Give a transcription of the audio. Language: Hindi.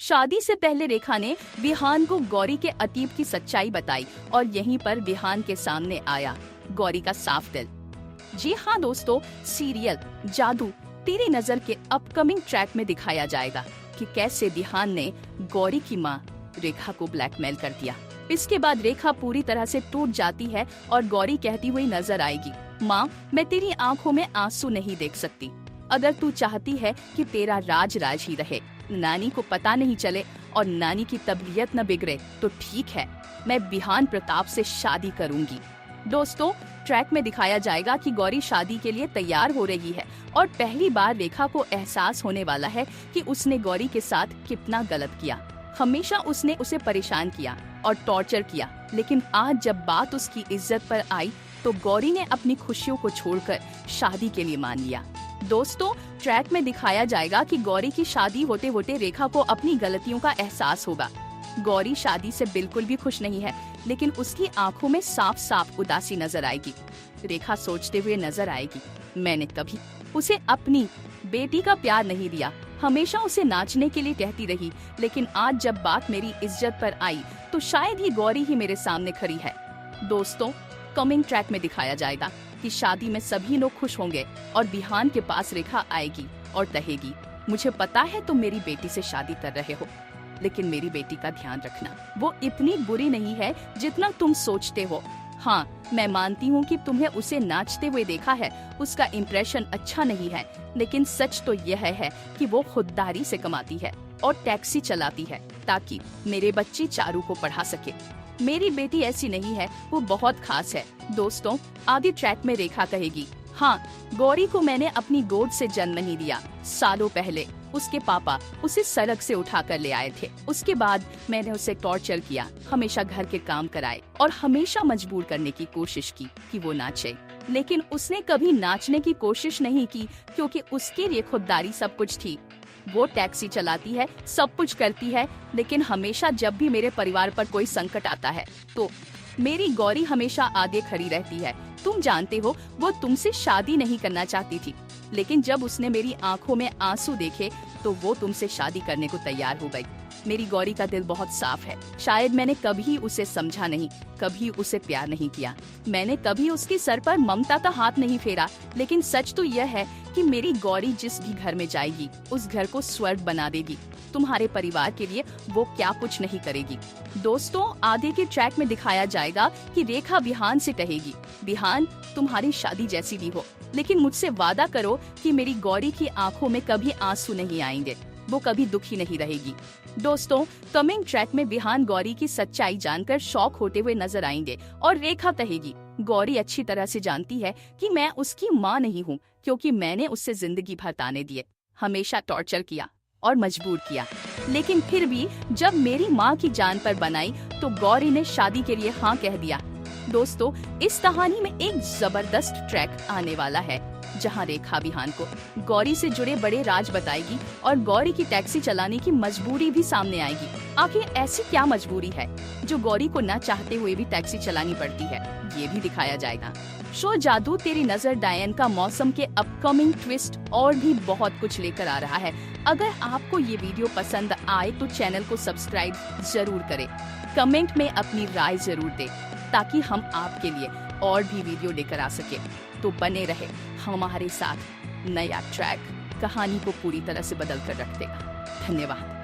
शादी से पहले रेखा ने विहान को गौरी के अतीत की सच्चाई बताई और यहीं पर विहान के सामने आया गौरी का साफ दिल। जी हाँ दोस्तों, सीरियल जादू तेरी नजर के अपकमिंग ट्रैक में दिखाया जाएगा कि कैसे विहान ने गौरी की मां रेखा को ब्लैकमेल कर दिया। इसके बाद रेखा पूरी तरह से टूट जाती है और गौरी कहती हुई नजर आएगी, माँ मैं तेरी आंखों में आंसू नहीं देख सकती। अगर तू चाहती है कि तेरा राज राज ही रहे, नानी को पता नहीं चले और नानी की तबीयत न बिगड़े, तो ठीक है, मैं विहान प्रताप से शादी करूंगी। दोस्तों, ट्रैक में दिखाया जाएगा कि गौरी शादी के लिए तैयार हो रही है और पहली बार रेखा को एहसास होने वाला है कि उसने गौरी के साथ कितना गलत किया। हमेशा उसने उसे परेशान किया और टॉर्चर किया, लेकिन आज जब बात उसकी इज्जत पर आई तो गौरी ने अपनी खुशियों को छोड़कर शादी के लिए मान लिया। दोस्तों, ट्रैक में दिखाया जाएगा कि गौरी की शादी होते होते रेखा को अपनी गलतियों का एहसास होगा। गौरी शादी से बिल्कुल भी खुश नहीं है, लेकिन उसकी आंखों में साफ साफ उदासी नजर आएगी। रेखा सोचते हुए नजर आएगी, मैंने कभी उसे अपनी बेटी का प्यार नहीं दिया, हमेशा उसे नाचने के लिए कहती रही, लेकिन आज जब बात मेरी इज्जत पर आई तो शायद ही गौरी ही मेरे सामने खड़ी है। दोस्तों, कमिंग ट्रैक में दिखाया जाएगा कि शादी में सभी लोग खुश होंगे और विहान के पास रेखा आएगी और कहेगी, मुझे पता है तुम मेरी बेटी से शादी कर रहे हो, लेकिन मेरी बेटी का ध्यान रखना, वो इतनी बुरी नहीं है जितना तुम सोचते हो। हाँ, मैं मानती हूँ कि तुम्हें उसे नाचते हुए देखा है, उसका इम्प्रेशन अच्छा नहीं है, लेकिन सच तो यह है कि वो खुददारी से कमाती है और टैक्सी चलाती है ताकि मेरे बच्ची चारू को पढ़ा सके। मेरी बेटी ऐसी नहीं है, वो बहुत खास है। दोस्तों, आगे ट्रैक में रेखा कहेगी, हाँ, गौरी को मैंने अपनी गोद से जन्म नहीं दिया। सालों पहले उसके पापा उसे सड़क से उठा कर ले आए थे। उसके बाद मैंने उसे टॉर्चर किया, हमेशा घर के काम कराए और हमेशा मजबूर करने की कोशिश की कि वो नाचे, लेकिन उसने कभी नाचने की कोशिश नहीं की क्योंकि उसके लिए खुददारी सब कुछ थी। वो टैक्सी चलाती है, सब कुछ करती है, लेकिन हमेशा जब भी मेरे परिवार पर कोई संकट आता है तो मेरी गौरी हमेशा आगे खड़ी रहती है। तुम जानते हो, वो तुमसे शादी नहीं करना चाहती थी, लेकिन जब उसने मेरी आंखों में आंसू देखे तो वो तुमसे शादी करने को तैयार हो गई। मेरी गौरी का दिल बहुत साफ है। शायद मैंने कभी उसे समझा नहीं, कभी उसे प्यार नहीं किया, मैंने कभी उसके सर पर ममता का हाथ नहीं फेरा, लेकिन सच तो यह है कि मेरी गौरी जिस भी घर में जाएगी उस घर को स्वर्ग बना देगी। तुम्हारे परिवार के लिए वो क्या कुछ नहीं करेगी। दोस्तों, आगे के ट्रैक में दिखाया जाएगा कि रेखा विहान से कहेगी, विहान तुम्हारी शादी जैसी भी हो, लेकिन मुझसे वादा करो कि मेरी गौरी की आंखों में कभी आंसू नहीं आएंगे, वो कभी दुखी नहीं रहेगी। दोस्तों, कमिंग ट्रैक में विहान गौरी की सच्चाई जानकर शॉक होते हुए नजर आएंगे और रेखा कहेगी, गौरी अच्छी तरह से जानती है कि मैं उसकी माँ नहीं हूँ, क्योंकि मैंने उससे जिंदगी भर ताने दिए, हमेशा टॉर्चर किया और मजबूर किया, लेकिन फिर भी जब मेरी माँ की जान पर बनाई तो गौरी ने शादी के लिए हाँ कह दिया। दोस्तों, इस कहानी में एक जबरदस्त ट्रैक आने वाला है जहां रेखा विहान को गौरी से जुड़े बड़े राज बताएगी और गौरी की टैक्सी चलाने की मजबूरी भी सामने आएगी। आखिर ऐसी क्या मजबूरी है जो गौरी को न चाहते हुए भी टैक्सी चलानी पड़ती है, ये भी दिखाया जाएगा। शो जादू तेरी नजर डायन का मौसम के अपकमिंग ट्विस्ट और भी बहुत कुछ लेकर आ रहा है। अगर आपको ये वीडियो पसंद आए तो चैनल को सब्सक्राइब जरूर करें, कमेंट में अपनी राय जरूर दें ताकि हम आपके लिए और भी वीडियो लेकर आ सके। तो बने रहे हमारे साथ, नया ट्रैक कहानी को पूरी तरह से बदल कर रख देगा। धन्यवाद।